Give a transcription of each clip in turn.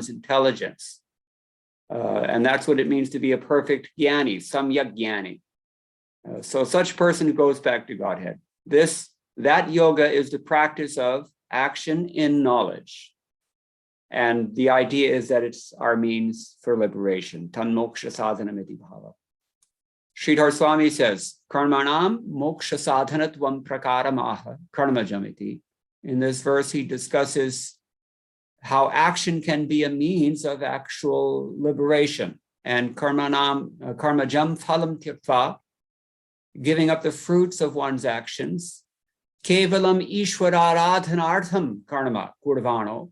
intelligence. And that's what it means to be a perfect jnani, samyak jnani. So such person goes back to Godhead. That yoga is the practice of action in knowledge. And the idea is that it's our means for liberation. Tan moksha sadhanamiti bhava. Sridhar Swami says, Karmanam moksha sadhanatvam prakaram karmajamiti. In this verse, he discusses how action can be a means of actual liberation. And karmajam phalam tyakva, giving up the fruits of one's actions, kevalam ishwararadhanartham karma kurvano,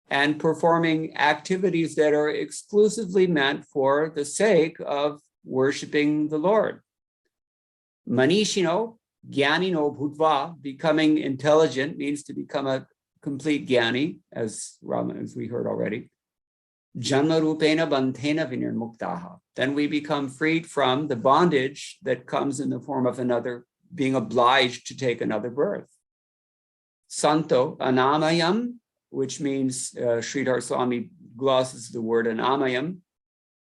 and performing activities that are exclusively meant for the sake of worshiping the Lord. Manishino, jnanino bhutva, becoming intelligent means to become a complete jnani, as we heard already. Janma rupena bandhena vinirmuktaha. Then we become freed from the bondage that comes in the form of another, being obliged to take another birth. Santo anamayam, which means Sridhar Swami glosses the word anamayam,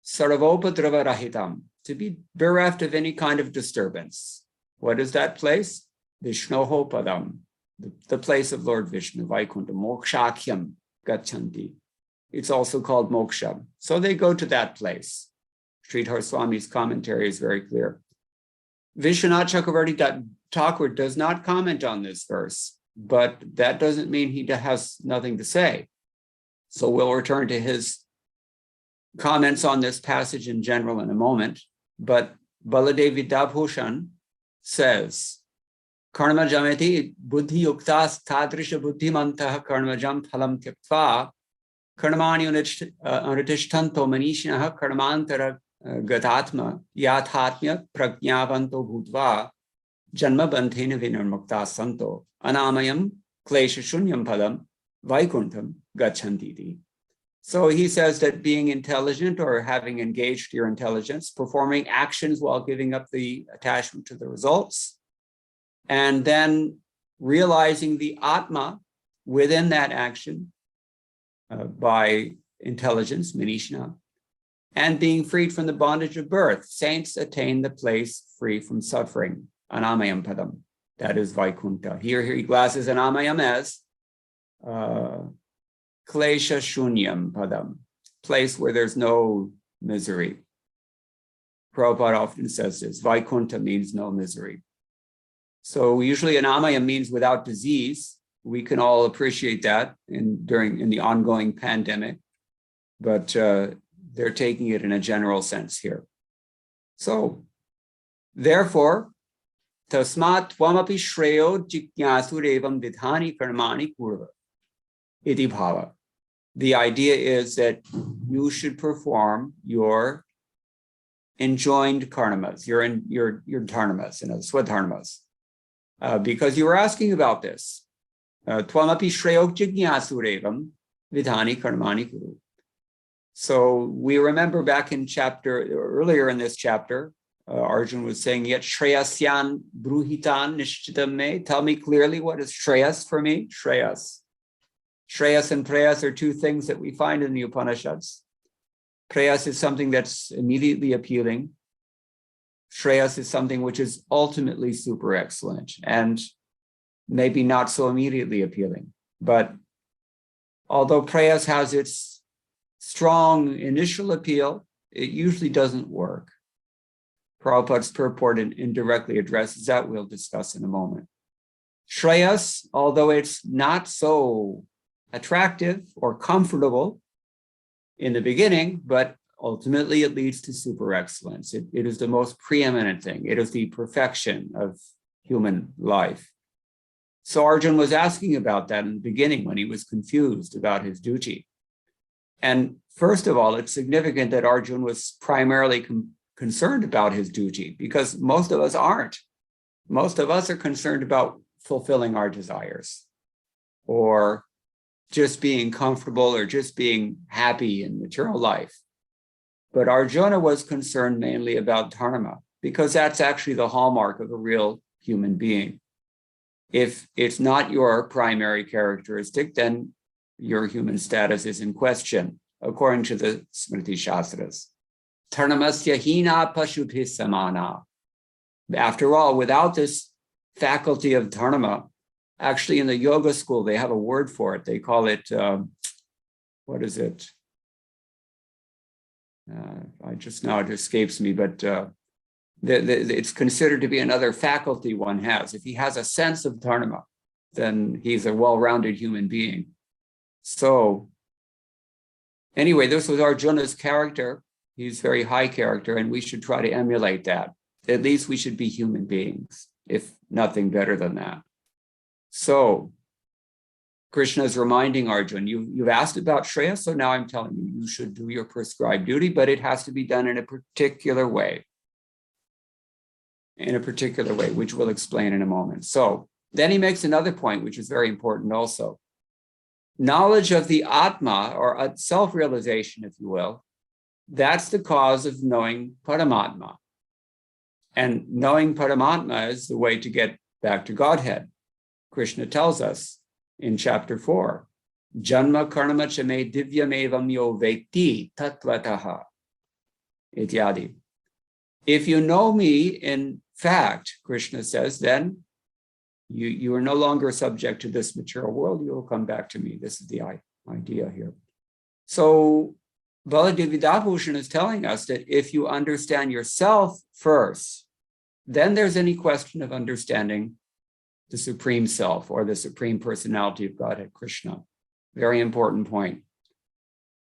saravopadrava rahitam, to be bereft of any kind of disturbance. What is that place? Vishnoho padam, the place of Lord Vishnu, Vaikuntha, mokshakyam gachanti. It's also called moksha. So they go to that place. Sridhar Swami's commentary is very clear. Vishwanath Chakravarti Thakur does not comment on this verse, but that doesn't mean he has nothing to say. So we'll return to his comments on this passage in general in a moment. But Baladev Vidyabhushan says, Karma jameti buddhi yuktas tadrisha buddhimantah karmajam phalam tyaktva karmani anutishtanto manishinaha karmantara gatatma yathatmya prajnavanto bhutva janma bandhena vinirmukta santo anamayam klesha shunyam padam vaikuntham gacchantiti. So he says that being intelligent or having engaged your intelligence, performing actions while giving up the attachment to the results, and then realizing the Atma within that action by intelligence, Manishna, and being freed from the bondage of birth. Saints attain the place free from suffering, Anamayam Padam. That is Vaikuntha. Here he glasses Anamayam as Klesha Shunyam Padam, place where there's no misery. Prabhupada often says this, Vaikuntha means no misery. So usually Anamaya means without disease. We can all appreciate that in the ongoing pandemic, but they're taking it in a general sense here. So therefore, tasmat tvamapi shreyo jiknyasurevam vidhani karmani kurva iti bhava. The idea is that you should perform your enjoined karmas, your dharmas, swadharmas, because you were asking about this. Tvamapi shreyo jiknyasurevam vidhani karmani kuru. So we remember back in earlier in this chapter, Arjun was saying, yet shreyasyan bruhitan nishchitam me. Tell me clearly, what is shreyas for me? Shreyas. Shreyas and preyas are two things that we find in the Upanishads. Preyas is something that's immediately appealing. Shreyas is something which is ultimately super excellent and maybe not so immediately appealing. But although preyas has its strong initial appeal, it usually doesn't work. Prabhupada's purport indirectly addresses that. We'll discuss in a moment. Shreyas, although it's not so attractive or comfortable in the beginning, but ultimately it leads to super excellence. It is the most preeminent thing. It is the perfection of human life. So Arjun was asking about that in the beginning when he was confused about his duty. And first of all, it's significant that Arjun was primarily concerned about his duty, because most of us aren't. Most of us are concerned about fulfilling our desires or just being comfortable or just being happy in material life. But Arjuna was concerned mainly about dharma, because that's actually the hallmark of a real human being. If it's not your primary characteristic, then your human status is in question. according to the Smriti Shastras. Dharmasya hina pashubhi samana. After all, without this faculty of dharma, actually in the yoga school, they have a word for it. They call it, what is it? It escapes me, but it's considered to be another faculty one has. If he has a sense of dharma, then he's a well-rounded human being. So anyway, this was Arjuna's character. He's very high character, and we should try to emulate that. At least we should be human beings, if nothing better than that. So Krishna is reminding Arjuna, you've asked about Shreya, so now I'm telling you, you should do your prescribed duty, but it has to be done in a particular way. Which we'll explain in a moment. So then he makes another point, which is very important also. Knowledge of the Atma, or self-realization, if you will, that's the cause of knowing Paramatma. And knowing Paramatma is the way to get back to Godhead. Krishna tells us in chapter 4, Janma karma chame divyamevam yo vekti tatvataha ityadi. If you know me in fact, Krishna says, then you are no longer subject to this material world. You will come back to me. This is the idea here. So Baladevidabhushan is telling us that if you understand yourself first, then there's any question of understanding the Supreme Self or the Supreme Personality of Godhead, Krishna. Very important point.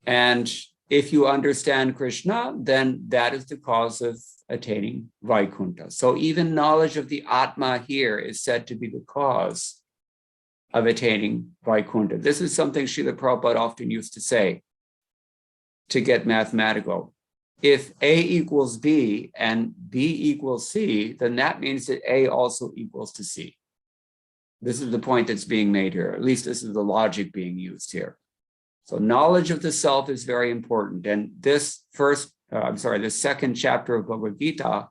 And if you understand Krishna, then that is the cause of attaining Vaikuntha. So even knowledge of the Atma here is said to be the cause of attaining Vaikuntha. This is something Srila Prabhupada often used to say to get mathematical. If A equals B and B equals C, then that means that A also equals to C. This is the point that's being made here. At least this is the logic being used here. So knowledge of the self is very important. And this the second chapter of Bhagavad Gita,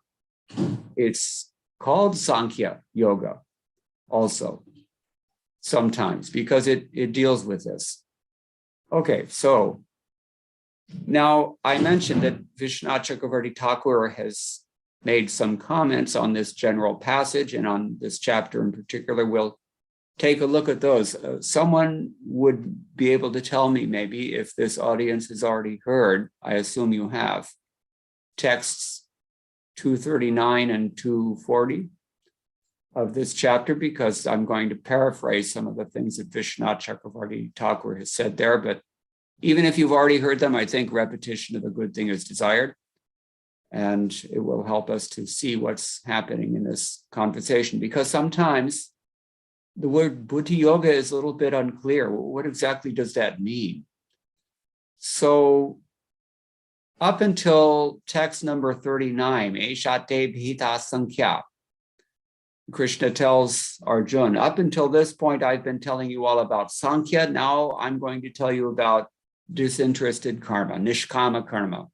it's called Sankhya Yoga also sometimes because it deals with this. Okay, so now I mentioned that Vishwanath Chakravarti Thakur has made some comments on this general passage and on this chapter in particular. We'll take a look at those. Someone would be able to tell me maybe if this audience has already heard, I assume you have, texts 239 and 240 of this chapter, because I'm going to paraphrase some of the things that Vishwanath Chakravarti Thakur has said there. But even if you've already heard them, I think repetition of a good thing is desired. And it will help us to see what's happening in this conversation, because sometimes the word buddhi yoga is a little bit unclear. What exactly does that mean? So up until text number 39, Eshate Bhita Sankhya, Krishna tells Arjuna, up until this point, I've been telling you all about Sankhya. Now I'm going to tell you about disinterested karma, nishkama karma.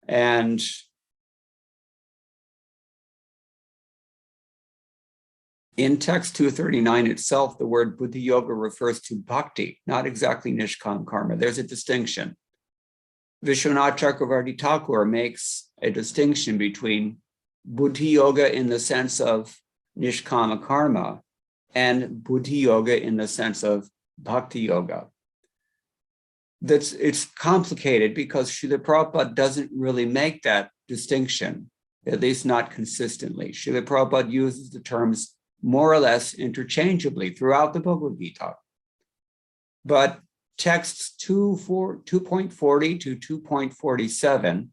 And in text 239 itself, the word buddhi yoga refers to bhakti, not exactly nishkam karma. There's a distinction. Vishwanath Chakravarti Thakur makes a distinction between buddhi yoga in the sense of nishkama karma and buddhi yoga in the sense of bhakti yoga. It's complicated because Srila Prabhupada doesn't really make that distinction, at least not consistently. Srila Prabhupada uses the terms more or less interchangeably throughout the Bhagavad Gita. But texts 2.40 to 2.47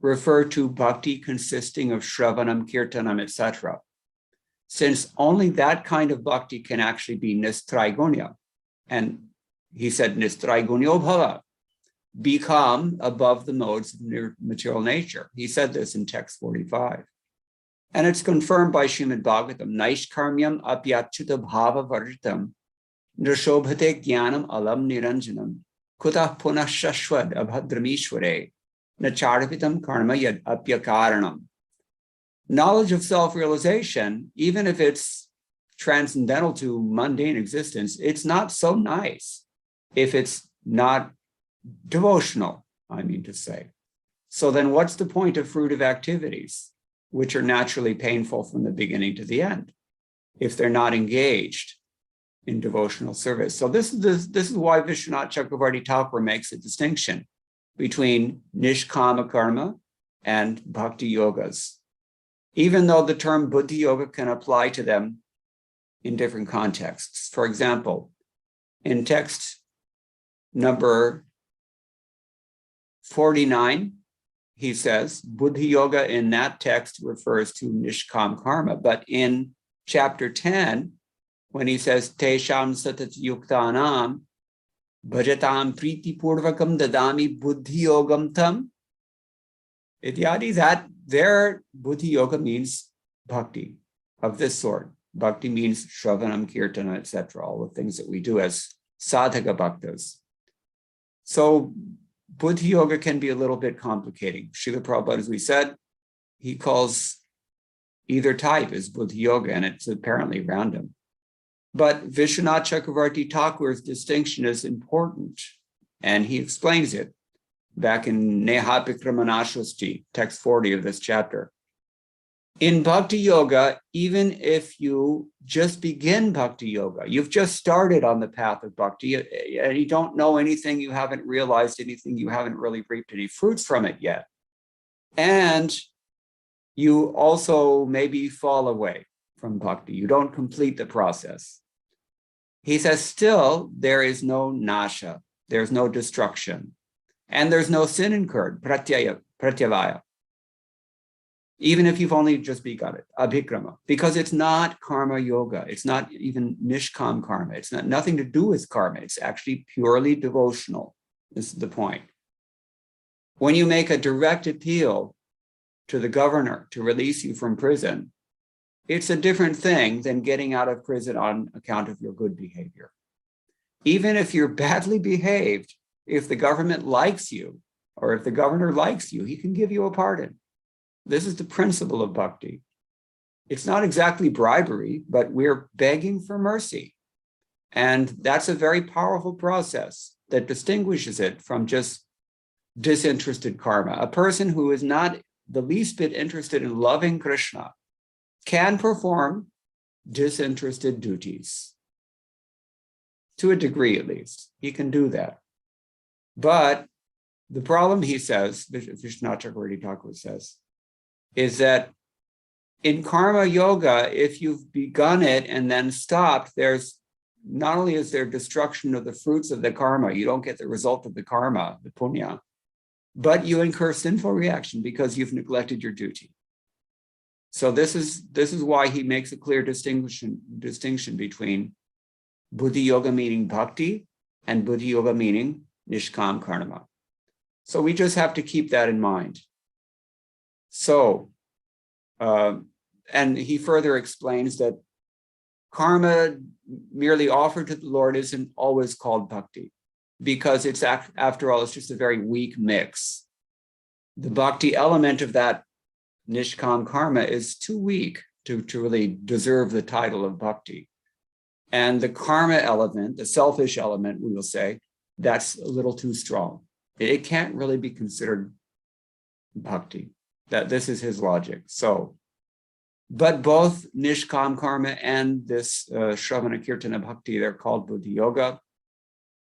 refer to bhakti consisting of shravanam, kirtanam, etc. Since only that kind of bhakti can actually be nistraigunya. And he said, nistraigunyo bhava, become above the modes of material nature. He said this in text 45. And it's confirmed by Srimad Bhagavatam, naishkarmyam apyachyuta bhava varjitam, nrashobhate jnanam alam niranjanam, kutah punah shashwad abhadramishware, nacharpitam karma yad apyakaranam. Knowledge of self-realization, even if it's transcendental to mundane existence, it's not so nice if it's not devotional, I mean to say. So then what's the point of fruitive activities, which are naturally painful from the beginning to the end, if they're not engaged in devotional service? So this is why Vishwanath Chakravarti Thakur makes a distinction between nishkama karma and bhakti yogas, even though the term buddhi yoga can apply to them in different contexts. For example, in text number 49, he says, buddhi yoga in that text refers to nishkam karma. But in chapter 10, when he says, Tesham satat yuktanam, bhajatam priti purvakam dadami buddhi yogam tam, ityadi, that their buddhi yoga means bhakti of this sort. Bhakti means shravanam, kirtana, etc., all the things that we do as sadhaka bhaktas. So buddhi yoga can be a little bit complicating. Srila Prabhupada, as we said, he calls either type as buddhi yoga, and it's apparently random. But Vishwanath Chakravarti Thakur's distinction is important, and he explains it back in Nehapikramanashasti, text 40 of this chapter. In bhakti yoga, even if you just begin bhakti yoga, you've just started on the path of bhakti, and you don't know anything, you haven't realized anything, you haven't really reaped any fruits from it yet. And you also maybe fall away from bhakti, you don't complete the process. He says, still, there is no nasha, there's no destruction, and there's no sin incurred, pratyavaya, even if you've only just begun it, abhikrama, because it's not karma yoga. It's not even nishkam karma. It's not nothing to do with karma. It's actually purely devotional. This is the point. When you make a direct appeal to the governor to release you from prison, it's a different thing than getting out of prison on account of your good behavior. Even if you're badly behaved, if the government likes you, or if the governor likes you, he can give you a pardon. This is the principle of bhakti. It's not exactly bribery, but we're begging for mercy. And that's a very powerful process that distinguishes it from just disinterested karma. A person who is not the least bit interested in loving Krishna can perform disinterested duties. To a degree, at least, he can do that. But the problem, he says, Vishwanath Chakravarti Thakur says, is that in karma yoga, if you've begun it and then stopped, there's not only is there destruction of the fruits of the karma, you don't get the result of the karma, the punya, but you incur sinful reaction because you've neglected your duty. So this is why he makes a clear distinction between buddhi yoga meaning bhakti and buddhi yoga meaning nishkam karma. So we just have to keep that in mind. So, and he further explains that karma merely offered to the Lord isn't always called bhakti, because it's, after all, it's just a very weak mix. The bhakti element of that nishkam karma is too weak to really deserve the title of bhakti. And the karma element, the selfish element, we will say, that's a little too strong. It can't really be considered bhakti. That this is his logic. So, but both nishkam karma and this shravana kirtana bhakti, they're called buddhi yoga.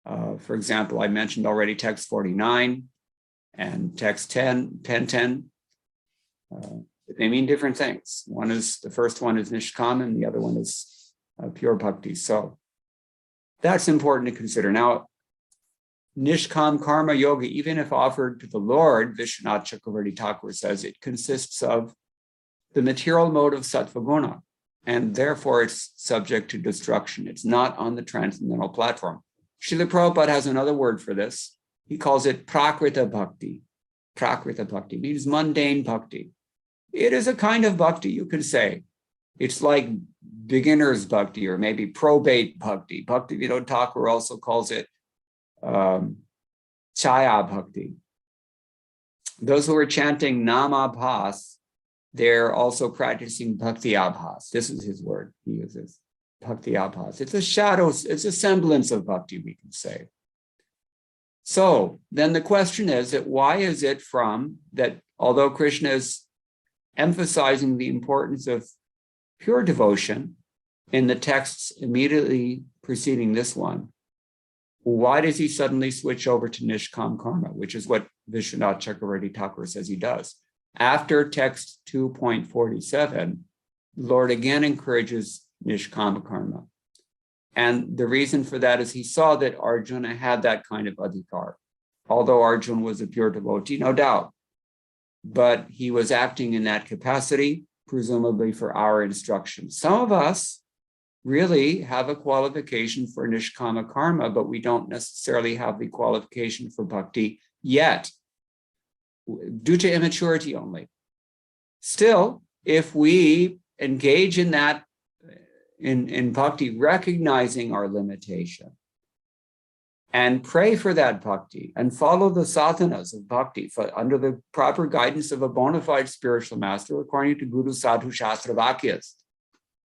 For example, I mentioned already text 49 and text 10. They mean different things. The first one is nishkam and the other one is pure bhakti. So that's important to consider. Now, nishkam karma yoga, even if offered to the Lord, Vishwanath Chakravarti Thakur says, it consists of the material mode of sattva guna, and therefore it's subject to destruction. It's not on the transcendental platform. Srila Prabhupada has another word for this. He calls it prakrita bhakti. Prakrita bhakti means mundane bhakti. It is a kind of bhakti, you can say. It's like beginner's bhakti or maybe probate bhakti. Bhakti Vinod Thakur also calls it chaya bhakti. Those who are chanting namabhas, they're also practicing bhakti abhas. This is his word he uses, bhakti abhas. It's a shadow, it's a semblance of bhakti, we can say. So then the question is that why is it from that, although Krishna is emphasizing the importance of pure devotion in the texts immediately preceding this one, why does he suddenly switch over to Nishkam Karma, which is what Vishwanath Chakravarti Thakur says he does? After text 2.47, the Lord again encourages Nishkama Karma. And the reason for that is he saw that Arjuna had that kind of adhikar. Although Arjuna was a pure devotee, no doubt, but he was acting in that capacity, presumably for our instruction. Some of us really have a qualification for Nishkama Karma, but we don't necessarily have the qualification for bhakti yet, due to immaturity only. Still, if we engage in that, in bhakti, recognizing our limitation, and pray for that bhakti, and follow the sadhanas of bhakti under the proper guidance of a bona fide spiritual master, according to Guru Sadhu Shastra Vakyas,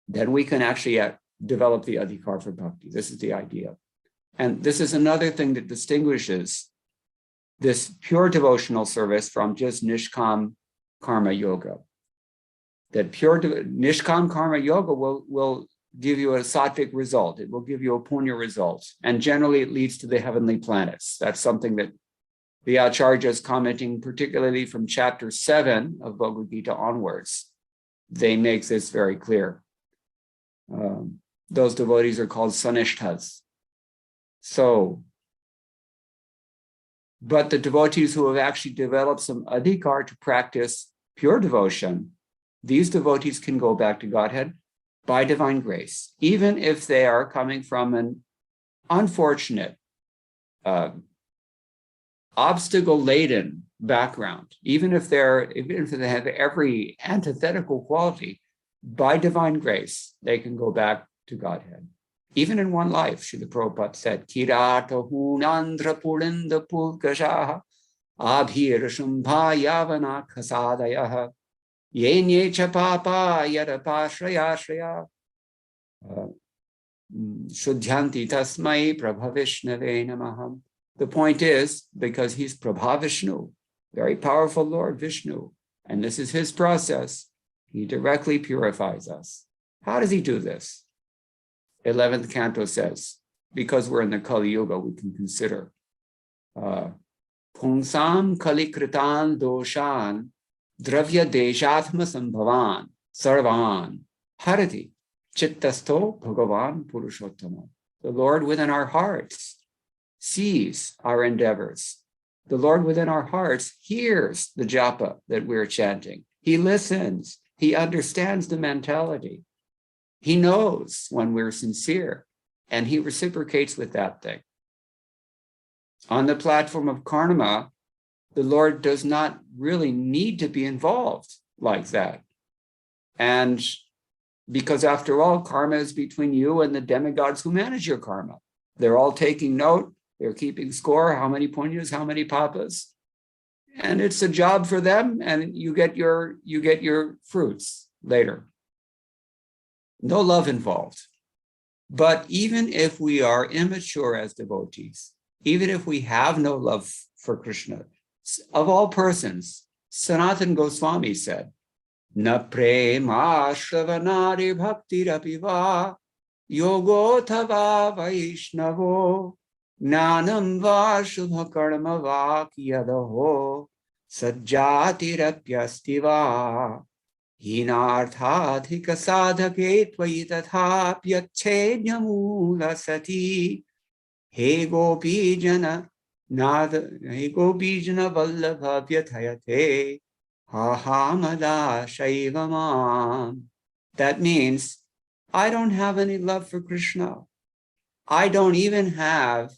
then we can actually develop the adhikar for bhakti. This is the idea. And this is another thing that distinguishes this pure devotional service from just Nishkam Karma Yoga. That pure Nishkam Karma Yoga will give you a sattvic result. It will give you a punya result. And generally it leads to the heavenly planets. That's something that the Acharya is commenting, particularly from chapter 7 of Bhagavad Gita onwards. They make this very clear. Those devotees are called sanishthas. So, but the devotees who have actually developed some adhikar to practice pure devotion, these devotees can go back to Godhead by divine grace, even if they are coming from an unfortunate, obstacle-laden background, even if they have every antithetical quality, by divine grace, they can go back to Godhead. Even in one life, Srila Prabhupada said, Kirata hunandra pulinda pulkashaha abhir shumbha yavana kasadayaha yenye chapapa yadapashraya shudhyanti tasmai prabhavishnave namaham. The point is, because he's Prabhavishnu, very powerful Lord Vishnu, and this is his process, he directly purifies us. How does he do this? 11th canto says, because we're in the Kali Yuga, we can consider Punsam Kali Kritan Doshan Dravya Deshatma Sambhavan Sarvan Harati Chittasto Bhagavan Purushottama. The Lord within our hearts sees our endeavors. The Lord within our hearts hears the japa that we're chanting. He listens. He understands the mentality. He knows when we're sincere, and he reciprocates with that thing. On the platform of karma, the Lord does not really need to be involved like that. And because after all, karma is between you and the demigods who manage your karma. They're all taking note. They're keeping score. How many punyas, how many papas. And it's a job for them, and you get your fruits later. No love involved. But even if we are immature as devotees, even if we have no love for Krishna, of all persons, Sanatana Goswami said, Na prema shravanari bhakti rapiva yogo tava vaishnavo gnanam va shubha karma va kiyadaho sajjati rapyastiva hinarthadhika sadhake tvayi tathapyachedhyamula sati he gopi jana vallabha vyathayate ahamada shaivamam. That means I don't have any love for Krishna. I don't even have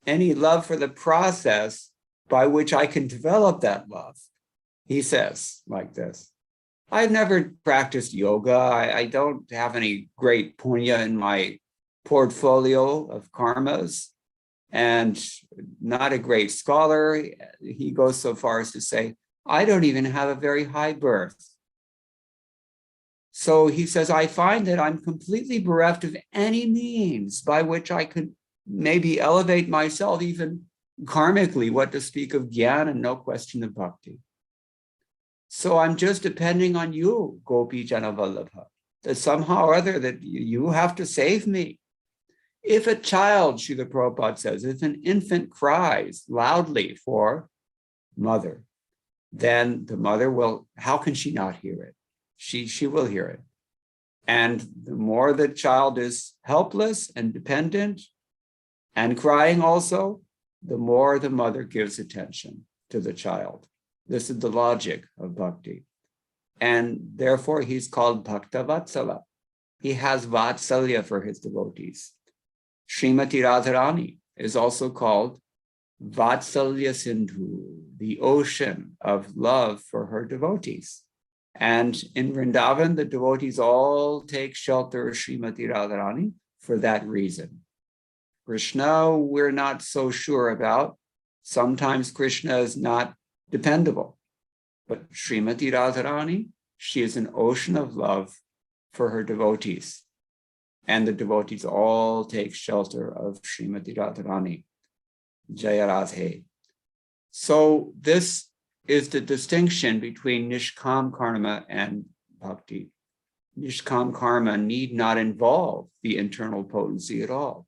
any love for the process by which I can develop that love. He says like this. I've never practiced yoga. I don't have any great punya in my portfolio of karmas, and not a great scholar. He goes so far as to say, I don't even have a very high birth. So he says, I find that I'm completely bereft of any means by which I could maybe elevate myself even karmically, what to speak of jnana and no question of bhakti. So I'm just depending on you, Gopi Jana Vallabha, that somehow or other that you have to save me. If a child, Srila Prabhupada says, if an infant cries loudly for mother, then the mother will, how can she not hear it? She will hear it. And the more the child is helpless and dependent and crying also, the more the mother gives attention to the child. This is the logic of bhakti. And therefore he's called Bhakta Vatsala. He has Vatsalya for his devotees. Srimati Radharani is also called Vatsalya Sindhu, the ocean of love for her devotees. And in Vrindavan, the devotees all take shelter of Srimati Radharani for that reason. Krishna, we're not so sure about. Sometimes Krishna is not dependable. But Srimati Radharani, she is an ocean of love for her devotees. And the devotees all take shelter of Srimati Radharani. Jaya Radhe. So this is the distinction between Nishkam Karma and Bhakti. Nishkam Karma need not involve the internal potency at all,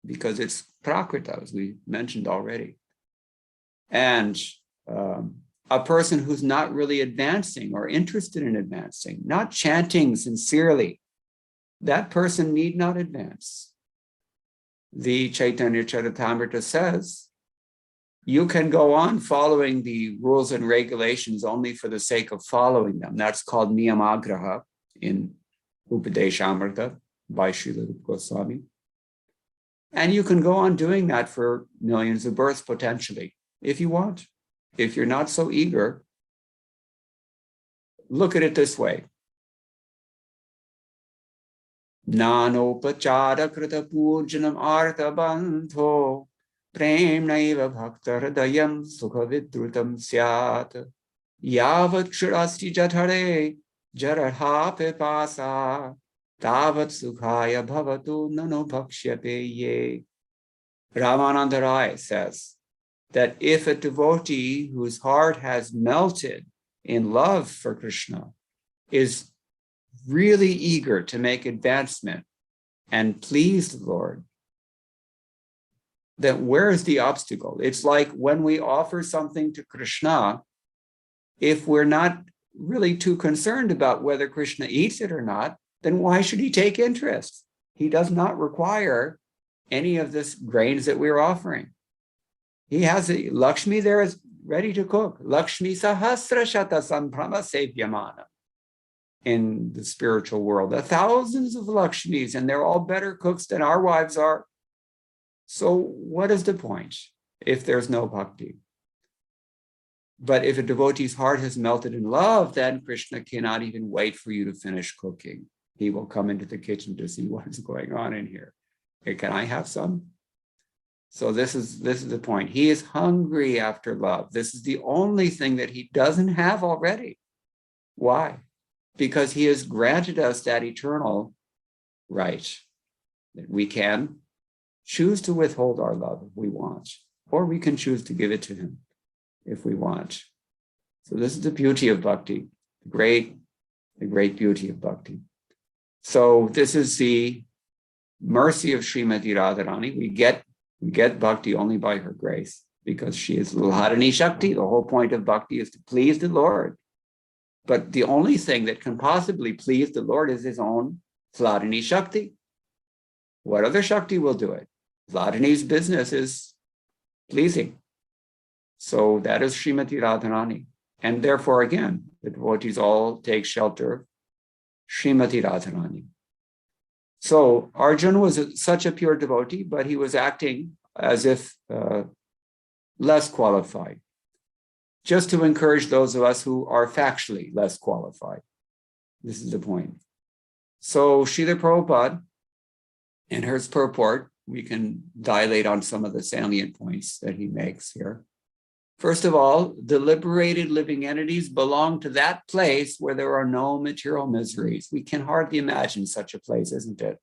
because it's prakrita, as we mentioned already. And a person who's not really advancing or interested in advancing, not chanting sincerely, that person need not advance. The Chaitanya Charitamrita says, you can go on following the rules and regulations only for the sake of following them. That's called niyamagraha in Upadeshamrita by Srila Rupa Goswami. And you can go on doing that for millions of births potentially, if you want. If you're not so eager, look at it this way. Nanopachara krita pujanam artha bandho prem naiva bhakta hridayam sukha vidrutam syat yavat kshirasti jathare jararha pipasa tavat sukhaya bhavatu nano bhakshyate ye. Ramananda Rai says that if a devotee whose heart has melted in love for Krishna is really eager to make advancement and please the Lord, then where is the obstacle? It's like when we offer something to Krishna, if we're not really too concerned about whether Krishna eats it or not, then why should he take interest? He does not require any of this grains that we're offering. He has a Lakshmi there is ready to cook. Lakshmi sahasra shata samprama sevyamana. In the spiritual world, there are thousands of Lakshmis, and they're all better cooks than our wives are. So what is the point if there's no bhakti? But if a devotee's heart has melted in love, then Krishna cannot even wait for you to finish cooking. He will come into the kitchen to see what is going on in here. Hey, can I have some? So this is the point. He is hungry after love. This is the only thing that he doesn't have already. Why? Because he has granted us that eternal right that we can choose to withhold our love if we want, or we can choose to give it to him if we want. So this is the beauty of bhakti, the great beauty of bhakti. So this is the mercy of Srimati Radharani. We get bhakti only by her grace, because she is Ladini Shakti. The whole point of bhakti is to please the Lord. But the only thing that can possibly please the Lord is his own Ladini Shakti. What other Shakti will do it? Ladini's business is pleasing. So that is Srimati Radharani. And therefore, again, the devotees all take shelter of Srimati Radharani. So Arjuna was such a pure devotee, but he was acting as if less qualified, just to encourage those of us who are factually less qualified. This is the point. So Srila Prabhupada, in his purport, we can dilate on some of the salient points that he makes here. First of all, the liberated living entities belong to that place where there are no material miseries. We can hardly imagine such a place, isn't it?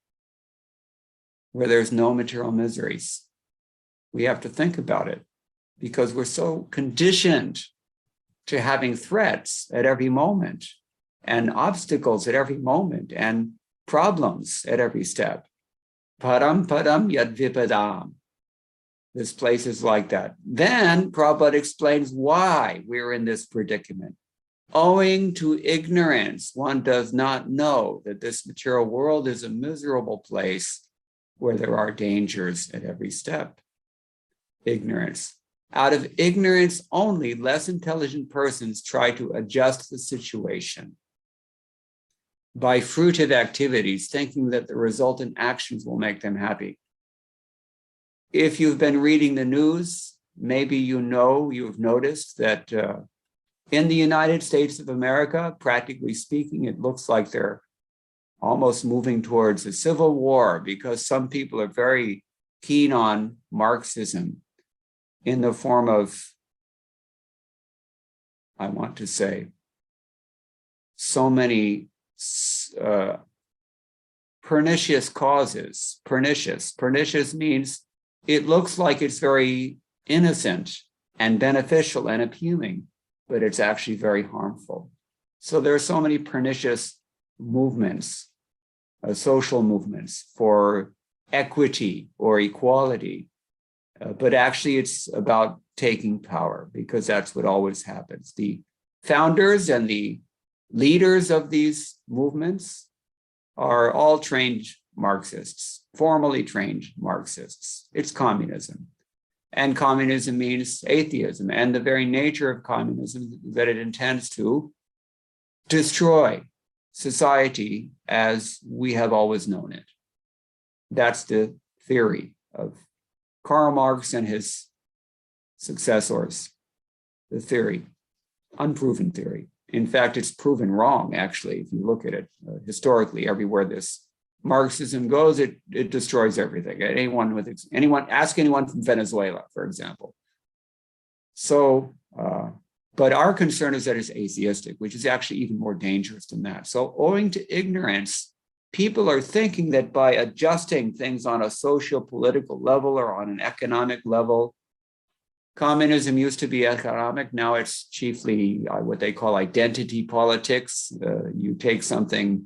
Where there's no material miseries. We have to think about it. because we're so conditioned to having threats at every moment and obstacles at every moment and problems at every step. Param padam yad vipadam. This place is like that. Then Prabhupada explains why we're in this predicament. Owing to ignorance, one does not know that this material world is a miserable place where there are dangers at every step. Ignorance. Out of ignorance only, less intelligent persons try to adjust the situation by fruitive activities, thinking that the resultant actions will make them happy. If you've been reading the news, maybe you've noticed that in the United States of America, practically speaking, it looks like they're almost moving towards a civil war because some people are very keen on Marxism in the form of, I want to say, so many pernicious causes. Pernicious means it looks like it's very innocent and beneficial and appealing, but it's actually very harmful. So there are so many pernicious movements, social movements for equity or equality, but actually it's about taking power, because that's what always happens. The founders and the leaders of these movements are all trained Marxists, formally trained Marxists. It's communism. And communism means atheism. And the very nature of communism is that it intends to destroy society as we have always known it. That's the theory of Karl Marx and his successors, the theory, unproven theory. In fact, it's proven wrong, actually, if you look at it historically. Everywhere this Marxism goes, it destroys everything. Ask anyone from Venezuela, for example. So, but our concern is that it's atheistic, which is actually even more dangerous than that. So owing to ignorance, people are thinking that by adjusting things on a socio-political level or on an economic level, communism used to be economic, now it's chiefly what they call identity politics. You take something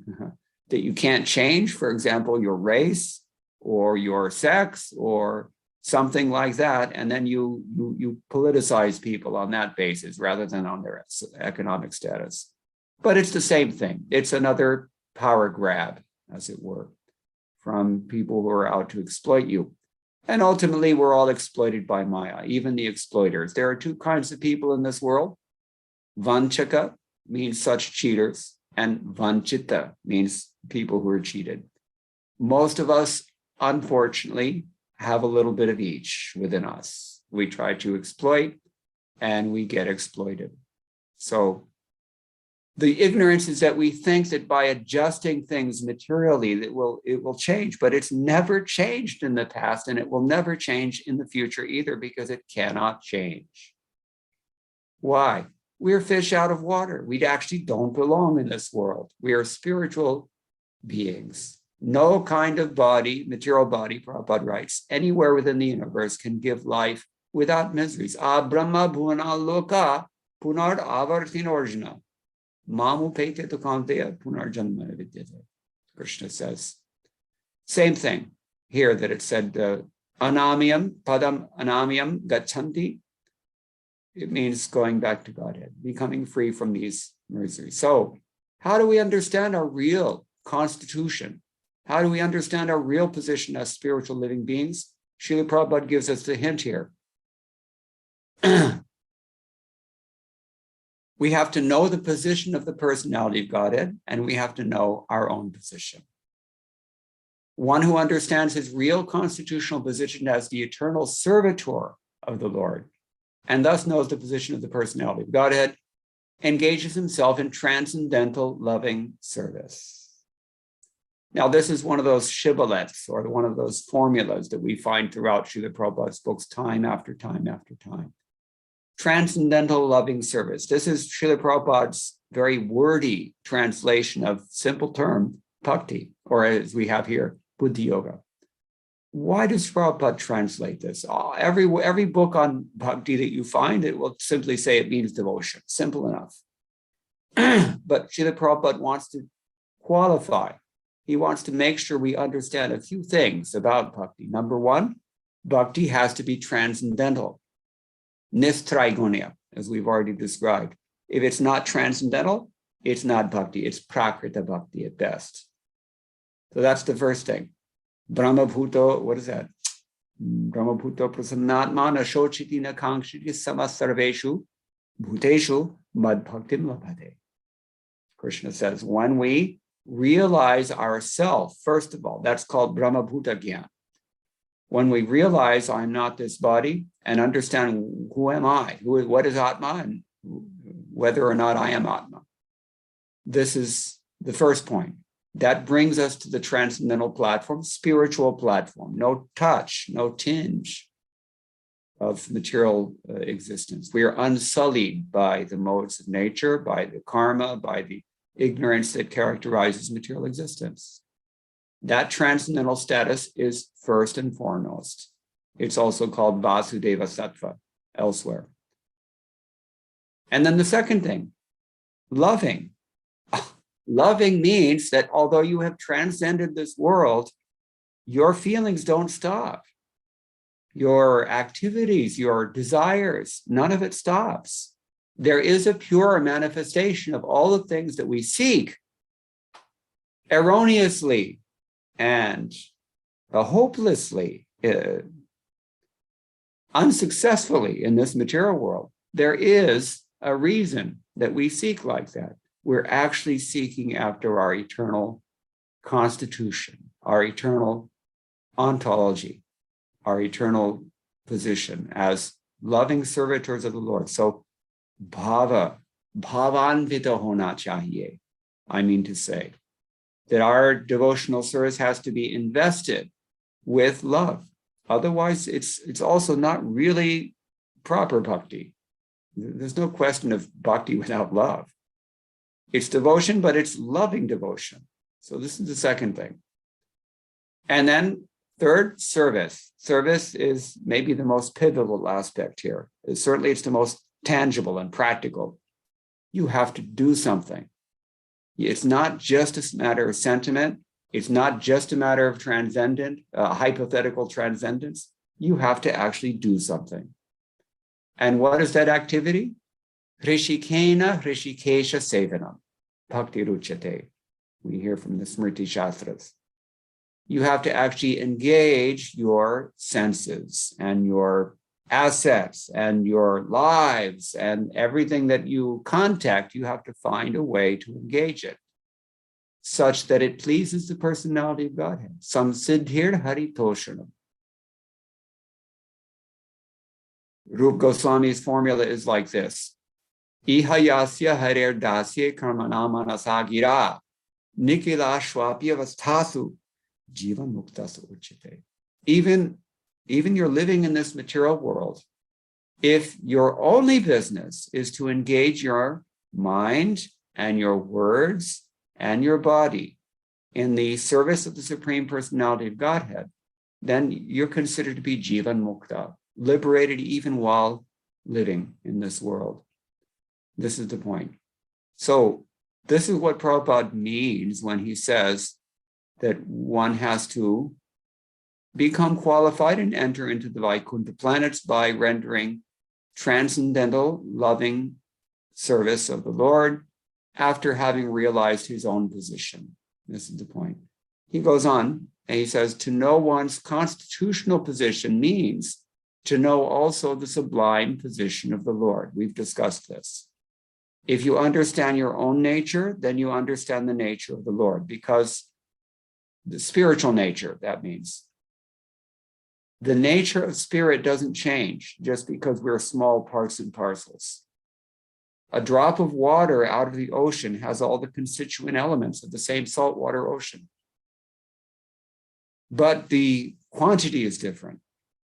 that you can't change, for example, your race or your sex or something like that, and then you politicize people on that basis rather than on their economic status. But it's the same thing. It's another power grab, as it were, from people who are out to exploit you. And ultimately, we're all exploited by Maya, even the exploiters. There are two kinds of people in this world. Vanchaka means such cheaters, and Vanchita means people who are cheated. Most of us, unfortunately, have a little bit of each within us. We try to exploit and we get exploited. So the ignorance is that we think that by adjusting things materially, it will change, but it's never changed in the past, and it will never change in the future either, because it cannot change. Why? We're fish out of water. We actually don't belong in this world. We are spiritual beings. No kind of body, material body, Prabhupada writes, anywhere within the universe can give life without miseries. Brahma bhuvana loka punar avartin orjuna. Mamu pete to kanteya punar janmana vidyate. Krishna says. Same thing here that it said anamyam, padam anamyam gachanti. It means going back to Godhead, becoming free from these miseries. So how do we understand our real constitution? How do we understand our real position as spiritual living beings? Srila Prabhupada gives us the hint here. We have to know the position of the personality of Godhead, and we have to know our own position. One who understands his real constitutional position as the eternal servitor of the Lord, and thus knows the position of the personality of Godhead, engages himself in transcendental loving service. Now, this is one of those shibboleths, or one of those formulas that we find throughout Srila Prabhupada's books time after time after time. Transcendental loving service. This is Srila Prabhupada's very wordy translation of simple term bhakti, or as we have here, buddhi yoga. why does Prabhupada translate this? Every book on bhakti that you find, it will simply say it means devotion. Simple enough. But Srila Prabhupada wants to qualify. He wants to make sure we understand a few things about bhakti. Number one, bhakti has to be transcendental. Nistrigunya, as we've already described. If it's not transcendental, it's not bhakti. It's prakrita bhakti at best. So that's the first thing. Brahma bhuto, what is that? Brahma bhuto prasannatma na shochiti na kankshiti samasarveshu bhuteshu mad bhaktim labhate. Krishna says, when we realize ourself, first of all, that's called Brahma bhuta gyan. When we realize I'm not this body and understand who am I, what is Atma, and whether or not I am Atma. This is the first point. That brings us to the transcendental platform, spiritual platform, no touch, no tinge of material existence. We are unsullied by the modes of nature, by the karma, by the ignorance that characterizes material existence. That transcendental status is first and foremost. It's also called Vasudeva Sattva elsewhere. And then the second thing, loving. Loving means that although you have transcended this world, your feelings don't stop. Your activities, your desires, none of it stops. There is a pure manifestation of all the things that we seek erroneously and hopelessly, unsuccessfully in this material world. There is a reason that we seek like that. We're actually seeking after our eternal constitution, our eternal ontology, our eternal position as loving servitors of the Lord. So bhavanvita hona chahiye, I mean to say, that our devotional service has to be invested with love. Otherwise, it's also not really proper bhakti. There's no question of bhakti without love. It's devotion, but it's loving devotion. So this is the second thing. And then third, service. Service is maybe the most pivotal aspect here. Certainly it's the most tangible and practical. You have to do something. It's not just a matter of sentiment. It's not just a matter of transcendent, hypothetical transcendence. You have to actually do something. And what is that activity? Rishikena Rishikesha Sevanam, Bhakti Ruchate. We hear from the Smriti Shastras. You have to actually engage your senses and your assets and your lives and everything that you contact. You have to find a way to engage it such that it pleases the personality of Godhead. Samsiddhir Hari Toshanam. Rup Goswami's formula is like this. Ihayasya harer dasya karmanama nasagira nikila shwapya vastasu jivan muktas uchite. Even you're living in this material world, if your only business is to engage your mind and your words and your body in the service of the Supreme Personality of Godhead, then you're considered to be jivan mukta, liberated even while living in this world. This is the point. So this is what Prabhupada means when he says that one has to become qualified and enter into the Vaikuntha planets by rendering transcendental, loving service of the Lord after having realized his own position. This is the point. He goes on and he says, to know one's constitutional position means to know also the sublime position of the Lord. We've discussed this. If you understand your own nature, then you understand the nature of the Lord, because the spiritual nature, that means. The nature of spirit doesn't change just because we're small parts and parcels. A drop of water out of the ocean has all the constituent elements of the same saltwater ocean. But the quantity is different.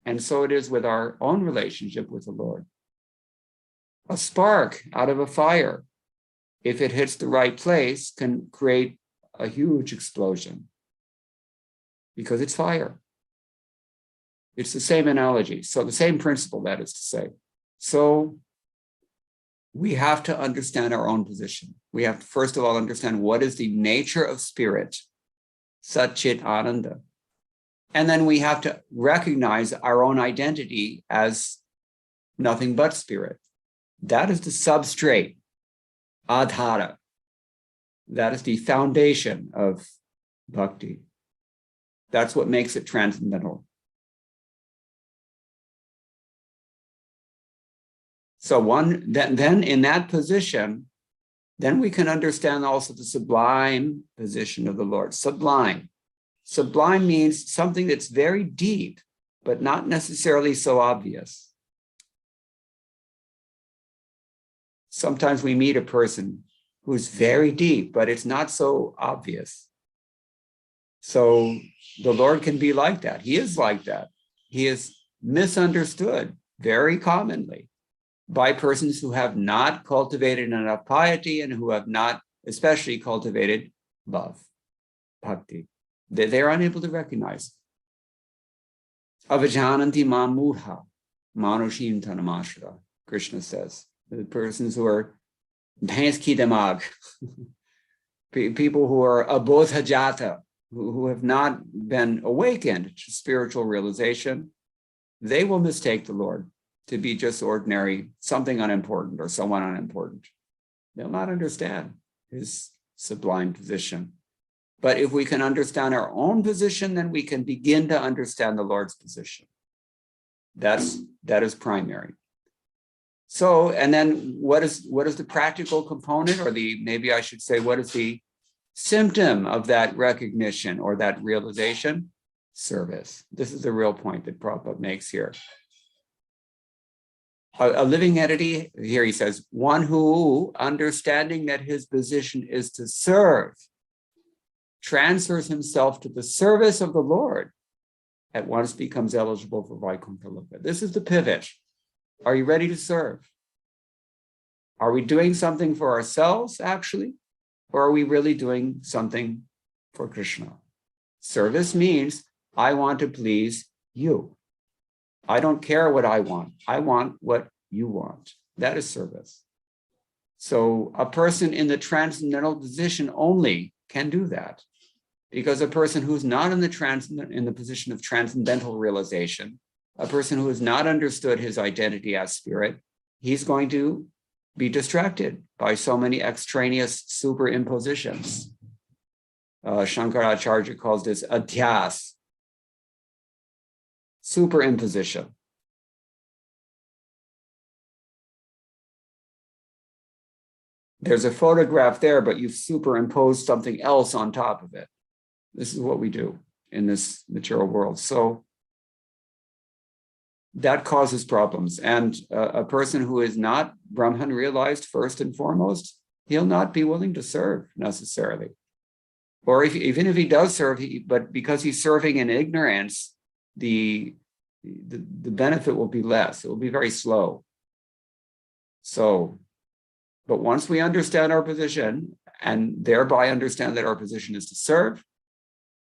And so it is with our own relationship with the Lord. A spark out of a fire, if it hits the right place, can create a huge explosion because it's fire. It's the same analogy. So the same principle, that is to say. So we have to understand our own position. We have to, first of all, understand what is the nature of spirit, Sat Chit Ananda. And then we have to recognize our own identity as nothing but spirit. That is the substrate, adhara. That is the foundation of bhakti. That's what makes it transcendental. So then in that position, then we can understand also the sublime position of the Lord. Sublime. Sublime means something that's very deep, but not necessarily so obvious. Sometimes we meet a person who's very deep, but it's not so obvious. So the Lord can be like that. He is like that. He is misunderstood very commonly by persons who have not cultivated enough piety and who have not especially cultivated love, bhakti. They're unable to recognize. Avajananti mam mudha, manushim tanamashra, Krishna says. The persons who are bhais ki damag, people who are abodhajata, who have not been awakened to spiritual realization, they will mistake the Lord to be just ordinary, something unimportant or someone unimportant. They'll not understand his sublime position. But if we can understand our own position, then we can begin to understand the Lord's position. That is primary. So, and then what is the practical component, or maybe I should say, what is the symptom of that recognition or that realization? Service. This is the real point that Prabhupada makes here. A living entity, here he says, one who, understanding that his position is to serve, transfers himself to the service of the Lord, at once becomes eligible for Vaikuntha Loka. This is the pivot. Are you ready to serve? Are we doing something for ourselves, actually? Or are we really doing something for Krishna? Service means I want to please you. I don't care what I want what you want. That is service. So a person in the transcendental position only can do that, because a person who's not in the position of transcendental realization, a person who has not understood his identity as spirit, he's going to be distracted by so many extraneous superimpositions. Shankaracharya calls this adhyas, superimposition. There's a photograph there, but you've superimposed something else on top of it. This is what we do in this material world. So that causes problems. And a person who is not Brahman realized first and foremost, he'll not be willing to serve necessarily. Or even if he does serve, but because he's serving in ignorance, the benefit will be less. It will be very slow. So, but once we understand our position and thereby understand that our position is to serve,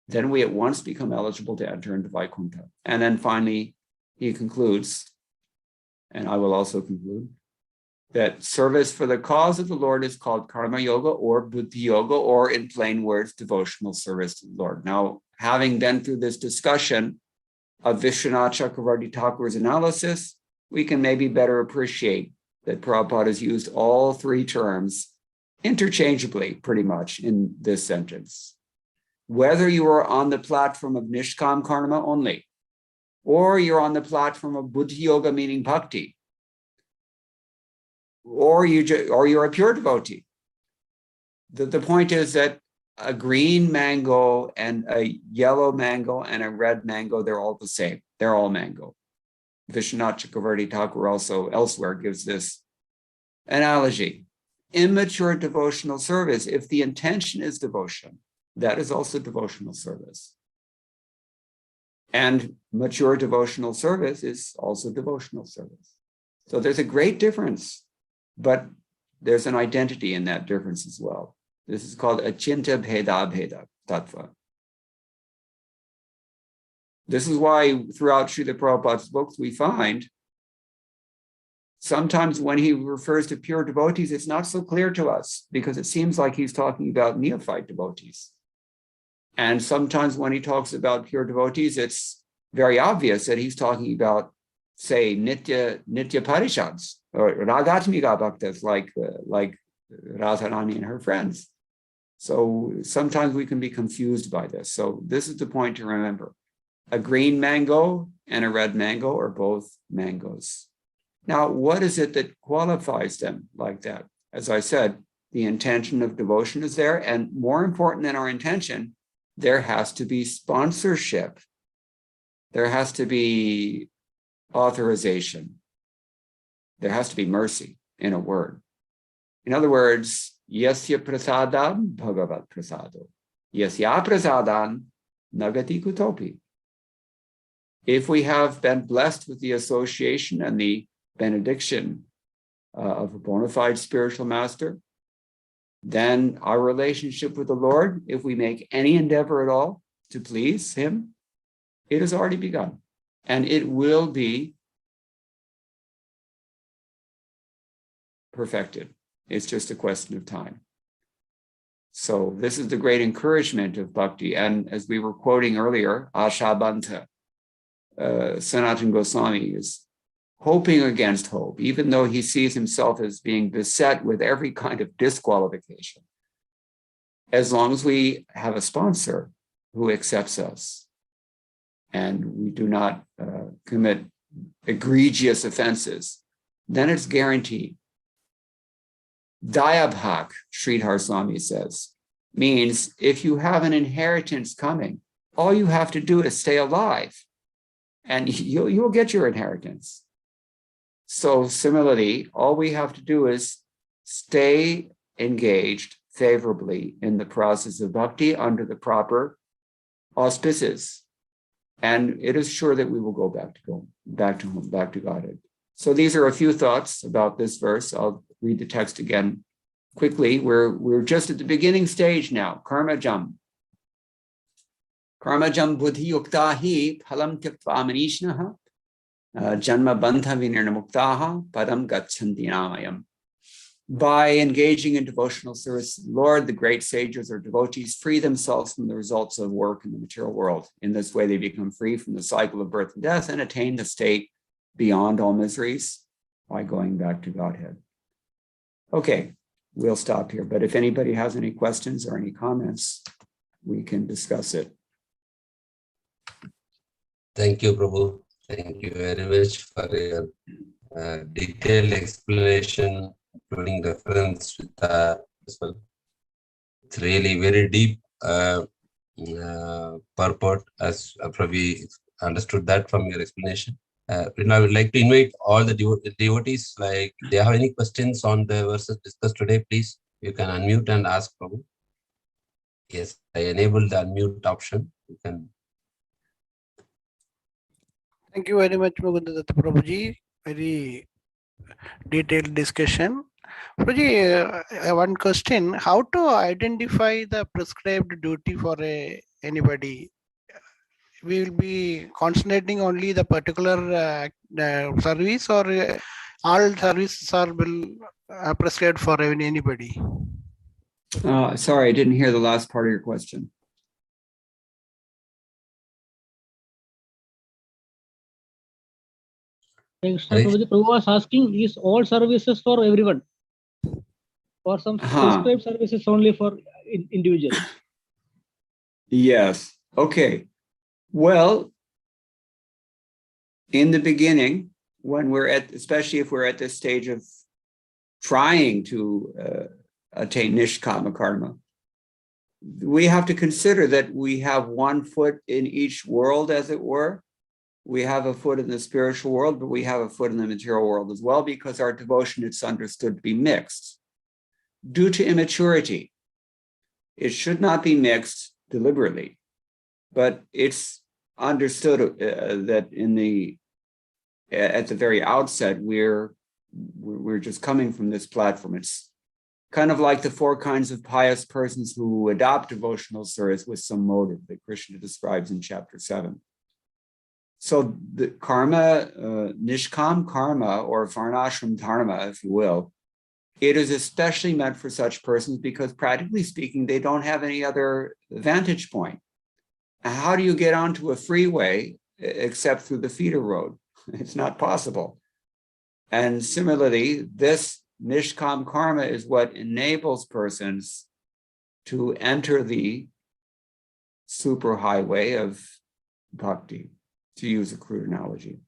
then we at once become eligible to enter into Vaikuntha. And then finally, he concludes, and I will also conclude, that service for the cause of the Lord is called karma yoga or buddhi yoga, or in plain words, devotional service to the Lord. Now, having been through this discussion of Vishwanath Chakravarti Thakur's analysis, we can maybe better appreciate that Prabhupada has used all three terms interchangeably, pretty much, in this sentence. Whether you are on the platform of Nishkam Karma only, or you're on the platform of Buddhi Yoga, meaning bhakti, or you're a pure devotee. The point is that a green mango and a yellow mango and a red mango, they're all the same. They're all mango. Vishwanath Chakravarti Thakur also elsewhere gives this analogy. Immature devotional service, if the intention is devotion, that is also devotional service. And mature devotional service is also devotional service. So there's a great difference, but there's an identity in that difference as well. This is called achinta bheda bheda tattva. This is why throughout Srila Prabhupada's books we find sometimes when he refers to pure devotees, it's not so clear to us because it seems like he's talking about neophyte devotees. And sometimes when he talks about pure devotees, it's very obvious that he's talking about, say, Nitya Parishads or Ragatmika Bhaktas like Radharani and her friends. So sometimes we can be confused by this. So this is the point to remember. A green mango and a red mango are both mangoes. Now, what is it that qualifies them like that? As I said, the intention of devotion is there. And more important than our intention, there has to be sponsorship. There has to be authorization. There has to be mercy, in a word. In other words, yasya prasadam bhagavat prasado. Yasya prasadam nagati kutopi. If we have been blessed with the association and the benediction of a bona fide spiritual master, then our relationship with the Lord, if we make any endeavor at all to please him, it has already begun. And it will be perfected. It's just a question of time. So this is the great encouragement of bhakti. And as we were quoting earlier, Ashabanta, Sanatana Goswami is hoping against hope, even though he sees himself as being beset with every kind of disqualification. As long as we have a sponsor who accepts us and we do not commit egregious offenses, then it's guaranteed. Dayabhak, Sridhar Swami says, means if you have an inheritance coming, all you have to do is stay alive and you'll get your inheritance. So similarly, all we have to do is stay engaged favorably in the process of bhakti under the proper auspices. And it is sure that we will go back to Godhead. So these are a few thoughts about this verse. I'll read the text again quickly. We're just at the beginning stage now. Karmajam. Karmajam buddhi yuktahi phalam tyakva manishnaha. Janma bandha vinirnamuktaha padam gachanti namayam. By engaging in devotional service, Lord, the great sages or devotees free themselves from the results of work in the material world. In this way, they become free from the cycle of birth and death and attain the state beyond all miseries by going back to Godhead. Okay, we'll stop here. But if anybody has any questions or any comments, we can discuss it. Thank you, Prabhu. Thank you very much for your detailed explanation, including reference with as well. It's really very deep purport, as Prabhu understood that from your explanation. And I would like to invite all the devotees, like they have any questions on the verses discussed today, please. You can unmute and ask Prabhu. Yes, I enabled the unmute option. You can. Thank you very much, Mukunda Datta Prabhuji. Very detailed discussion. Prabhuji, I have one question. How to identify the prescribed duty for anybody? We will be concentrating only the particular service, or all services are prescribed for anybody? Sorry, I didn't hear the last part of your question. Prabhu was asking, is all services for everyone? Or some prescribed services only for individuals? Yes. Okay. Well, in the beginning, when we're especially if we're at this stage of trying to attain nishkama karma, we have to consider that we have one foot in each world, as it were. We have a foot in the spiritual world, but we have a foot in the material world as well, because our devotion is understood to be mixed. Due to immaturity, it should not be mixed deliberately, but it's understood that at the very outset, we're just coming from this platform. It's kind of like the four kinds of pious persons who adopt devotional service with some motive that Krishna describes in chapter 7. So the karma, nishkam karma, or varnashram dharma, if you will, it is especially meant for such persons because practically speaking, they don't have any other vantage point. How do you get onto a freeway except through the feeder road? It's not possible. And similarly, this nishkam karma is what enables persons to enter the superhighway of bhakti, to use a crude analogy.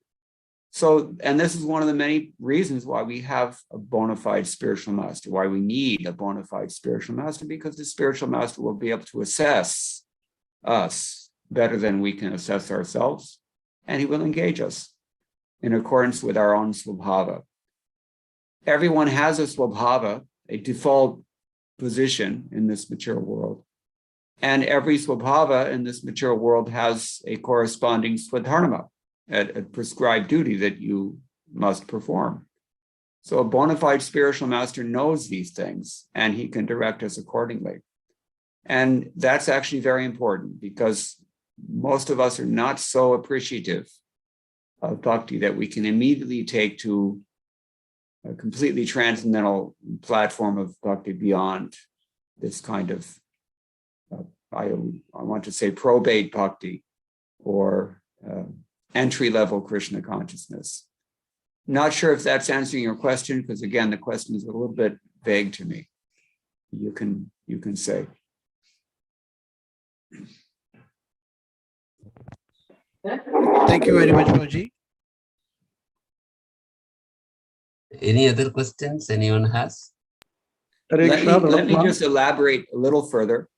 So, and this is one of the many reasons why we have a bona fide spiritual master, why we need a bona fide spiritual master, because the spiritual master will be able to assess us better than we can assess ourselves, and he will engage us in accordance with our own swabhava. Everyone has a swabhava, a default position in this material world. And every swabhava in this material world has a corresponding swadharma, a prescribed duty that you must perform. So a bona fide spiritual master knows these things and he can direct us accordingly. And that's actually very important because most of us are not so appreciative of bhakti that we can immediately take to a completely transcendental platform of bhakti beyond this kind of, I want to say probate bhakti or entry-level Krishna consciousness. Not sure if that's answering your question, because again, the question is a little bit vague to me. You can say. Thank you very much, Prabhuji. Any other questions anyone has? Let me just elaborate a little further.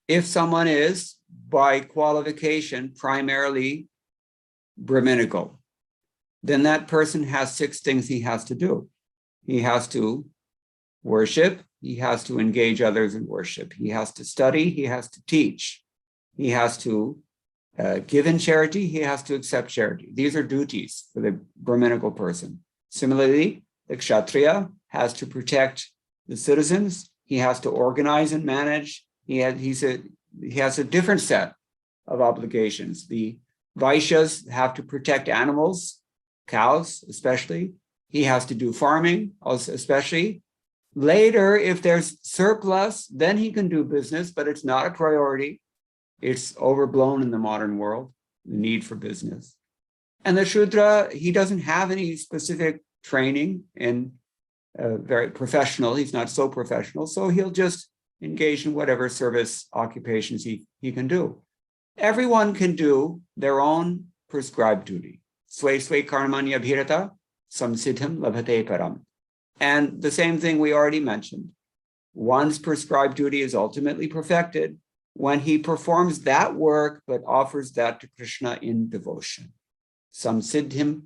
If someone is, by qualification, primarily Brahminical, then that person has 6 things he has to do. He has to worship, he has to engage others in worship, he has to study, he has to teach, he has to give in charity, he has to accept charity. These are duties for the Brahminical person. Similarly, the Kshatriya has to protect the citizens, he has to organize and manage, he has a different set of obligations. The Vaishyas have to protect animals, cows especially. He has to do farming also especially. Later, if there's surplus, then he can do business, but it's not a priority. It's overblown in the modern world, the need for business. And the Shudra, he doesn't have any specific training in very professional. He's not so professional, so he'll just engage in whatever service occupations he can do. Everyone can do their own prescribed duty. Sway sway karmanya bhirata samsiddham labhate param. And the same thing we already mentioned. One's prescribed duty is ultimately perfected when he performs that work, but offers that to Krishna in devotion. Samsiddhim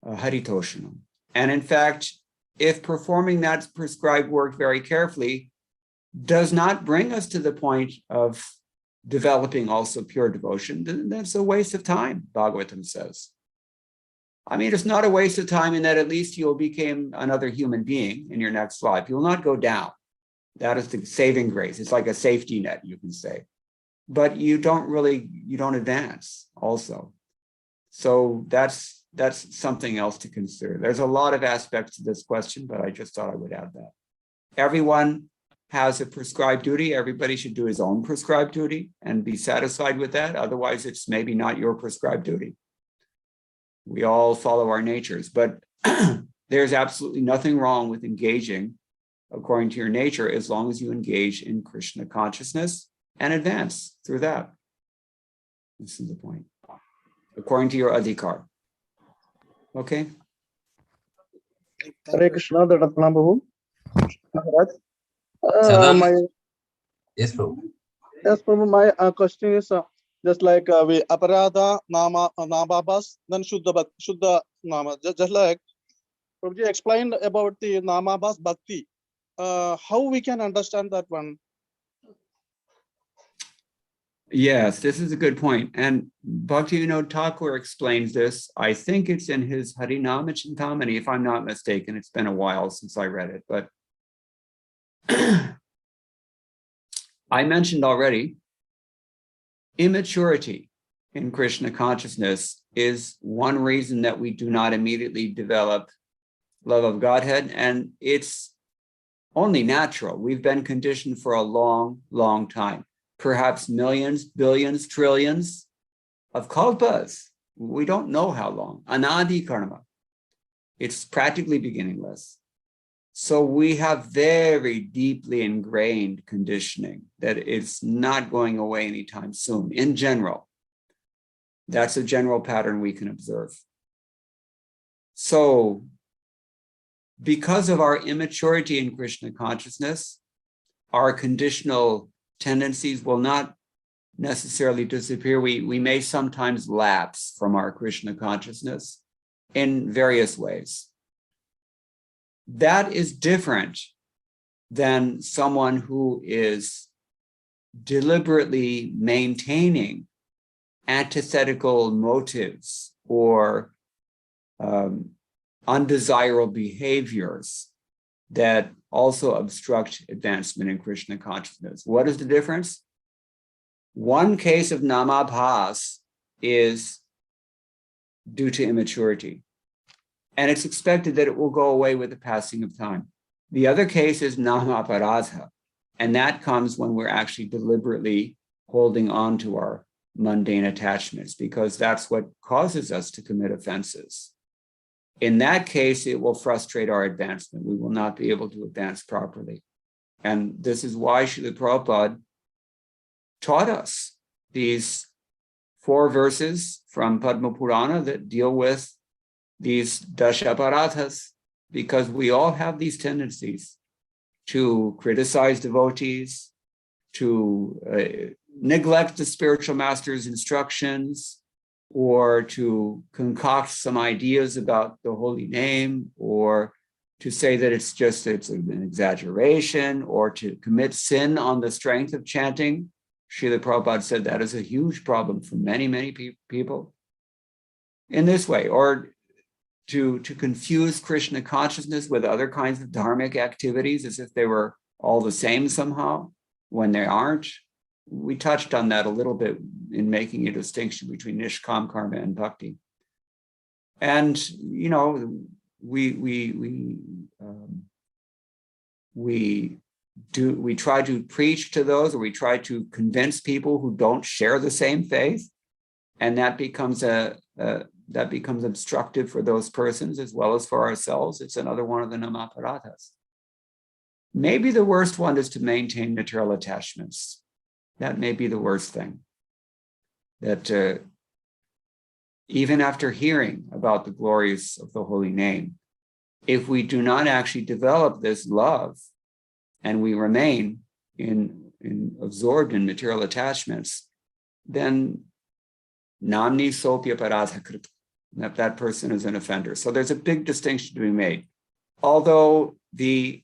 haritoshanam. And in fact, if performing that prescribed work very carefully does not bring us to the point of developing also pure devotion, then that's a waste of time, Bhagavatam says. I mean, it's not a waste of time in that at least you'll become another human being in your next life. You will not go down. That is the saving grace. It's like a safety net, you can say. But you don't advance also. So that's something else to consider. There's a lot of aspects to this question, but I just thought I would add that. Everyone has a prescribed duty. Everybody should do his own prescribed duty and be satisfied with that. Otherwise, it's maybe not your prescribed duty. We all follow our natures, but there's absolutely nothing wrong with engaging according to your nature as long as you engage in Krishna consciousness and advance through that. This is the point. According to your adhikar. Okay? Hare Krishna, Datta Prabhu. Maharaj. Sadam. Yes, Prabhu. Yes, Prabhu, my question is just like we aparada nama namabhas, then shuddha nama. Just like Prabhuji explained about the namabhas bhakti. How we can understand that one? Yes, this is a good point. And Bhaktivinoda Thakur explains this. I think it's in his Harinama Chintamani, if I'm not mistaken. It's been a while since I read it, but I mentioned already, immaturity in Krishna consciousness is one reason that we do not immediately develop love of Godhead, and it's only natural. We've been conditioned for a long, long time, perhaps millions, billions, trillions of kalpas. We don't know how long. Anadi karma. It's practically beginningless. So we have very deeply ingrained conditioning that it's not going away anytime soon, in general. That's a general pattern we can observe. So because of our immaturity in Krishna consciousness, our conditional tendencies will not necessarily disappear. We may sometimes lapse from our Krishna consciousness in various ways. That is different than someone who is deliberately maintaining antithetical motives or undesirable behaviors that also obstruct advancement in Krishna consciousness. What is the difference? One case of namabhas is due to immaturity, and it's expected that it will go away with the passing of time. The other case is namaparadha, and that comes when we're actually deliberately holding on to our mundane attachments, because that's what causes us to commit offenses. In that case, it will frustrate our advancement. We will not be able to advance properly. And this is why Srila Prabhupada taught us these 4 verses from Padma Purana that deal with these dashaparadhas, because we all have these tendencies to criticize devotees, to neglect the spiritual master's instructions, or to concoct some ideas about the holy name, or to say that it's an exaggeration, or to commit sin on the strength of chanting. Srila Prabhupada said that is a huge problem for many, many people in this way, or to confuse Krishna consciousness with other kinds of dharmic activities as if they were all the same somehow, when they aren't. We touched on that a little bit in making a distinction between nishkam karma and bhakti. And, you know, we try to preach to those, or we try to convince people who don't share the same faith, and that becomes obstructive for those persons as well as for ourselves. It's another one of the namaparadhas. Maybe the worst one is to maintain material attachments. That may be the worst thing. That even after hearing about the glories of the holy name, if we do not actually develop this love and we remain absorbed in material attachments, then namni sopya paradha krita, that person is an offender. So there's a big distinction to be made. Although the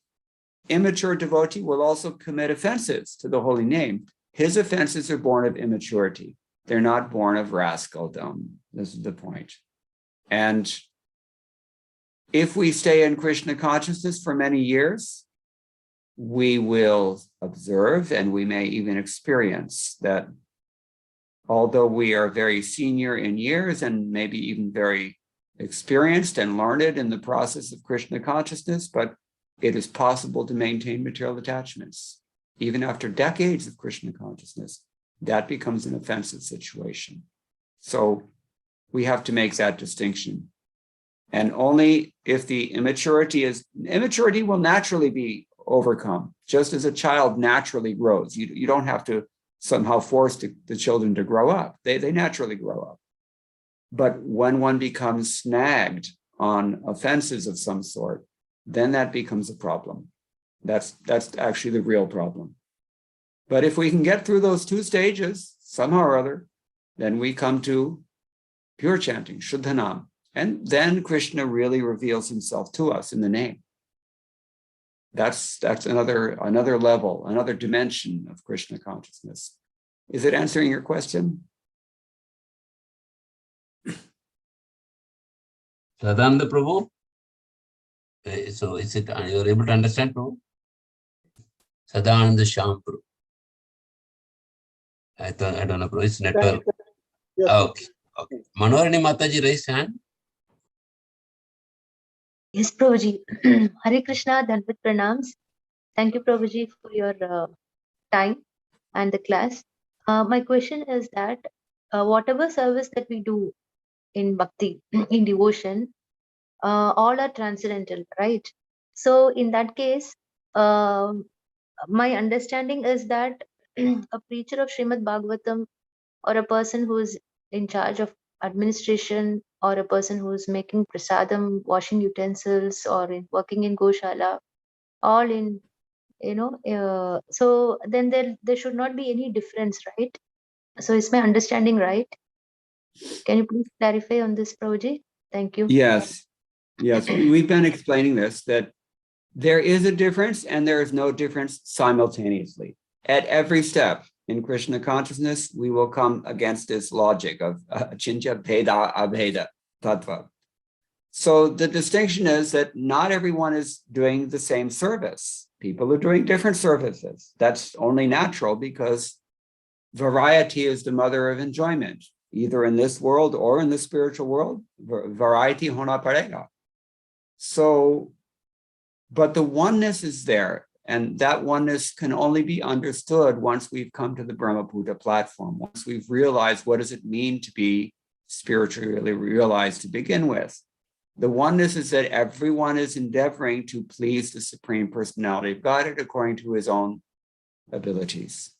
immature devotee will also commit offenses to the holy name, his offenses are born of immaturity. They're not born of rascaldom. This is the point. And if we stay in Krishna consciousness for many years, we will observe, and we may even experience, that although we are very senior in years and maybe even very experienced and learned in the process of Krishna consciousness, but it is possible to maintain material attachments. Even after decades of Krishna consciousness, that becomes an offensive situation. So we have to make that distinction. And only if the immaturity will naturally be overcome, just as a child naturally grows. You don't have to somehow force the children to grow up. They naturally grow up. But when one becomes snagged on offenses of some sort, then that becomes a problem. That's actually the real problem. But if we can get through those 2 stages, somehow or other, then we come to pure chanting, Shuddhanam. And then Krishna really reveals himself to us in the name. That's another level, another dimension of Krishna consciousness. Is it answering your question? Sadananda Prabhu? So is it, you're able to understand, Prabhu? Sadananda Sham Prabhu. I don't know, Prabhu, it's network. Yes, Okay. Okay. Manoharini Mataji raised hand. Yes, Prabhuji. Hare Krishna, Dandavat Pranams. Thank you, Prabhuji, for your time and the class. My question is that whatever service that we do in bhakti, in devotion, all are transcendental, right? So in that case, my understanding is that a preacher of Srimad Bhagavatam or a person who is in charge of administration or a person who is making prasadam, washing utensils or working in Goshala, all in, so then there should not be any difference, right? So is my understanding right? Can you please clarify on this, Prabhuji? Thank you. Yes, yes. We've been explaining this, that there is a difference and there is no difference simultaneously. At every step in Krishna consciousness, we will come against this logic of Achintya Bheda Abheda Tattva. So the distinction is that not everyone is doing the same service. People are doing different services. That's only natural because variety is the mother of enjoyment, either in this world or in the spiritual world. Variety hona parega. So, but the oneness is there, and that oneness can only be understood once we've come to the Brahmaputra platform, once we've realized what does it mean to be spiritually realized to begin with. The oneness is that everyone is endeavoring to please the Supreme Personality of Godhead according to his own abilities.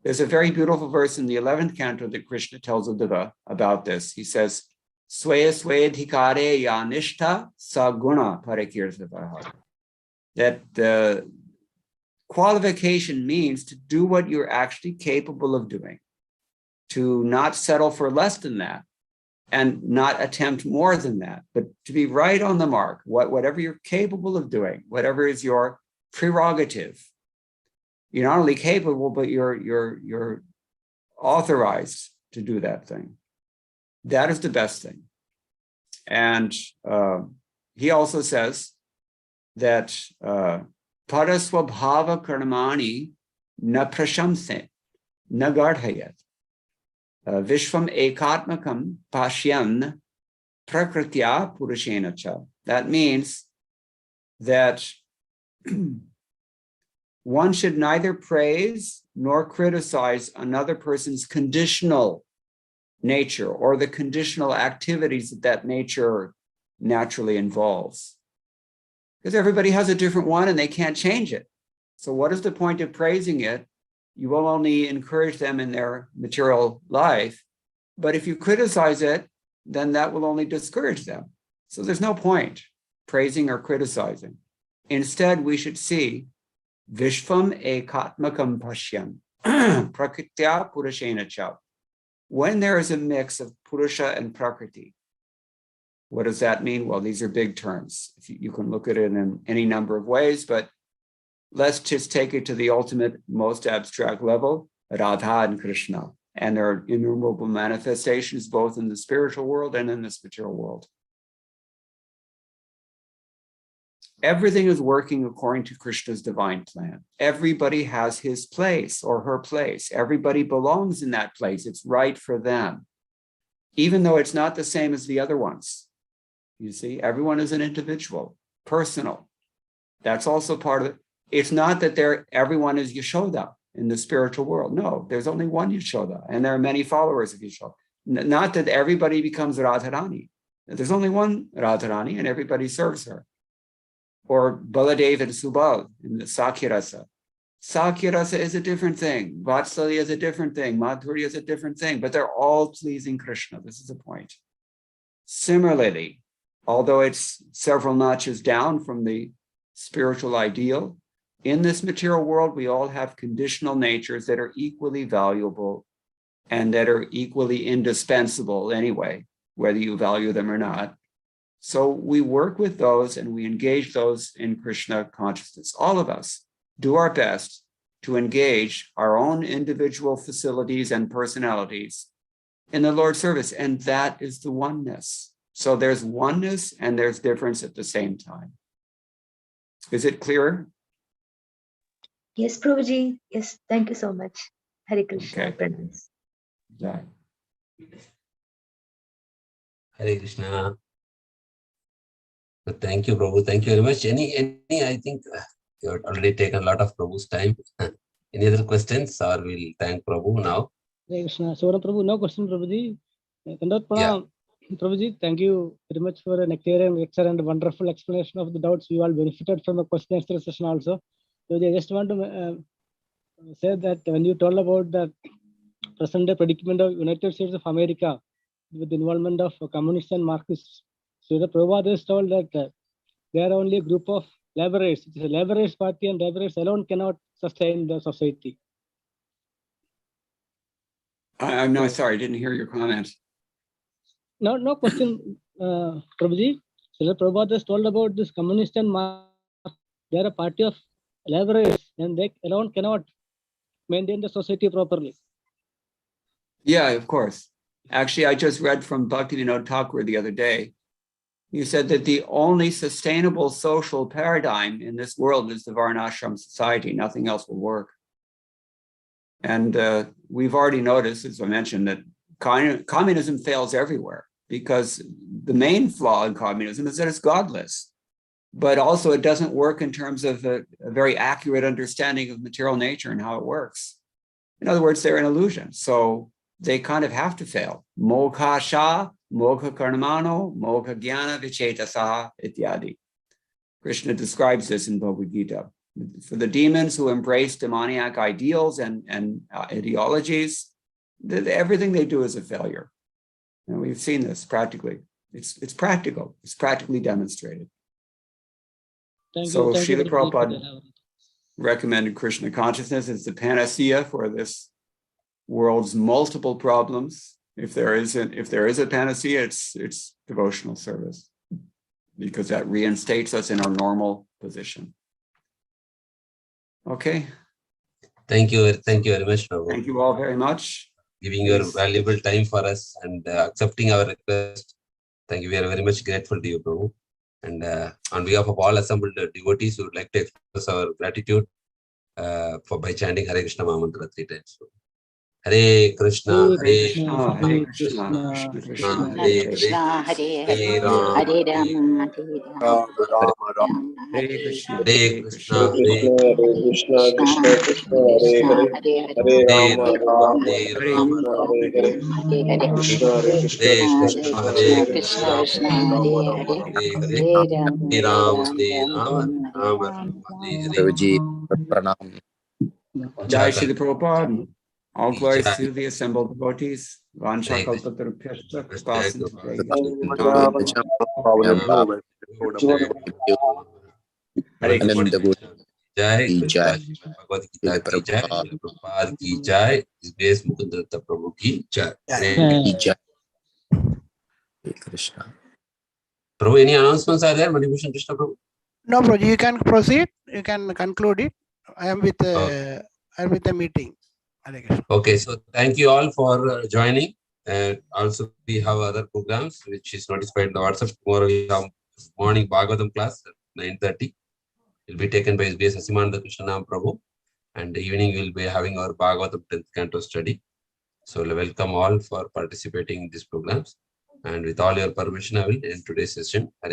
There's a very beautiful verse in the 11th canto that Krishna tells Uddhava about this. He says, Swaya swayadhikare yanishta saguna parakirtavaha. That the qualification means to do what you're actually capable of doing, to not settle for less than that, and not attempt more than that, but to be right on the mark, whatever you're capable of doing, whatever is your prerogative. You're not only capable, but you're authorized to do that thing. That is the best thing. And he also says that paraswabhava karmani na prashamse na gardhayat. Vishvam ekatmakam pashyan prakritya purushena cha. That means that one should neither praise nor criticize another person's conditional nature or the conditional activities that nature naturally involves. Because everybody has a different one and they can't change it. So what is the point of praising it? You will only encourage them in their material life. But if you criticize it, then that will only discourage them. So there's no point praising or criticizing. Instead, we should see Vishvam ekatmakam pashyam prakritya purushena cha. When there is a mix of Purusha and Prakriti, what does that mean? Well, these are big terms. You can look at it in any number of ways, but let's just take it to the ultimate, most abstract level, Radha and Krishna. And there are innumerable manifestations both in the spiritual world and in this material world. Everything is working according to Krishna's divine plan. Everybody has his place or her place. Everybody belongs in that place. It's right for them, even though it's not the same as the other ones. You see, everyone is an individual, personal. That's also part of it. It's not that everyone is Yashoda in the spiritual world. No, there's only one Yashoda, and there are many followers of Yashoda. Not that everybody becomes Radharani. There's only one Radharani, and everybody serves her. Or Baladev and Subal in the Sakyarasa. Sakyarasa is a different thing. Vatsalya is a different thing. Madhurya is a different thing, but they're all pleasing Krishna. This is the point. Similarly, although it's several notches down from the spiritual ideal, in this material world, we all have conditional natures that are equally valuable and that are equally indispensable anyway, whether you value them or not. So we work with those and we engage those in Krishna consciousness. All of us do our best to engage our own individual facilities and personalities in the Lord's service. And that is the oneness. So there's oneness and there's difference at the same time. Is it clearer? Yes, Prabhuji. Yes, thank you so much. Hare Krishna. Okay. Pranams. Yeah. Hare Krishna. Thank you, Prabhu. Thank you very much. I think you have already taken a lot of Prabhu's time. Any other questions, or we'll thank Prabhu now? Hare Krishna. So, Prabhu, no question, Prabhuji. Kandat Pranam. Prabhuji, thank you very much for an clear and excellent and wonderful explanation of the doubts. We all benefited from the question and answer session also. So, I just want to say that when you told about the present day predicament of United States of America with the involvement of communists and Marxists, so the Prabhupada is told that they are only a group of laborers. It is a laborers party, and laborers alone cannot sustain the society. I'm no, sorry, I didn't hear your comment. No question, Prabhuji. So the Prabhupada is told about this communist and Marxists. They are a party of laborers, and they alone cannot maintain the society properly. Yeah, of course. Actually, I just read from Bhaktivinoda Thakur the other day. He said that the only sustainable social paradigm in this world is the Varnashram society. Nothing else will work. And we've already noticed, as I mentioned, that communism fails everywhere because the main flaw in communism is that it's godless. But also it doesn't work in terms of a very accurate understanding of material nature and how it works. In other words, they're an illusion. So they kind of have to fail. Mokha sha, mokha karmano, mokha jnana vichetasa ityadi. Krishna describes this in Bhagavad Gita. For the demons who embrace demoniac ideals and ideologies, everything they do is a failure. And we've seen this practically. It's practical. It's practically demonstrated. Thank So you. Srila Prabhupada recommended Krishna consciousness as the panacea for this world's multiple problems. If there is a panacea, it's devotional service, because that reinstates us in our normal position. Okay. Thank you very much, Prabhu. Thank you all very much. Giving your valuable time for us and accepting our request. Thank you. We are very much grateful to you, Prabhu. And on behalf of all assembled devotees, we would like to express our gratitude by chanting Hare Krishna Mahamantra 3 times. Hare Krishna, Hare Krishna, Hare Krishna, Krishna Krishna, Hare Hare, Hare Ram, Hare Krishna, Hare Krishna, Hare Hare Krishna, Krishna Krishna, Hare Hare, Hare Rama, Rama Rama, Hare Hare, Hare Krishna, Krishna Krishna, Hare Hare, Rama Rama, Hare Ram, Hare Rama, Hare Hare. Prabhuji, pranam. Jai Shri Prabhupada. All glories Jai. to the assembled devotees. Vansha Hare kalpatarupyascha Krishna. Hare Krishna. Jai Ki jai. Bhagavad Gita ki jai, Prabhupada ki jai, His Grace Mukunda Datta Prabhu ki jai. Ki jai. Hare Krishna. Prabhu, any announcements are there? Manibhushan Krishna Prabhu? No, Prabhuji, you can proceed. You can conclude it. I am with the meeting. Hare Krishna. Okay, so thank you all for joining. Also, we have other programs which is notified in the WhatsApp. Tomorrow we have morning Bhagavatam class at 9:30. Will be taken by His Grace Asimananda Krishnanam Prabhu. And evening we will be having our Bhagavatam 10th canto study. So welcome all for participating in these programs. And with all your permission, I will end today's session. Hare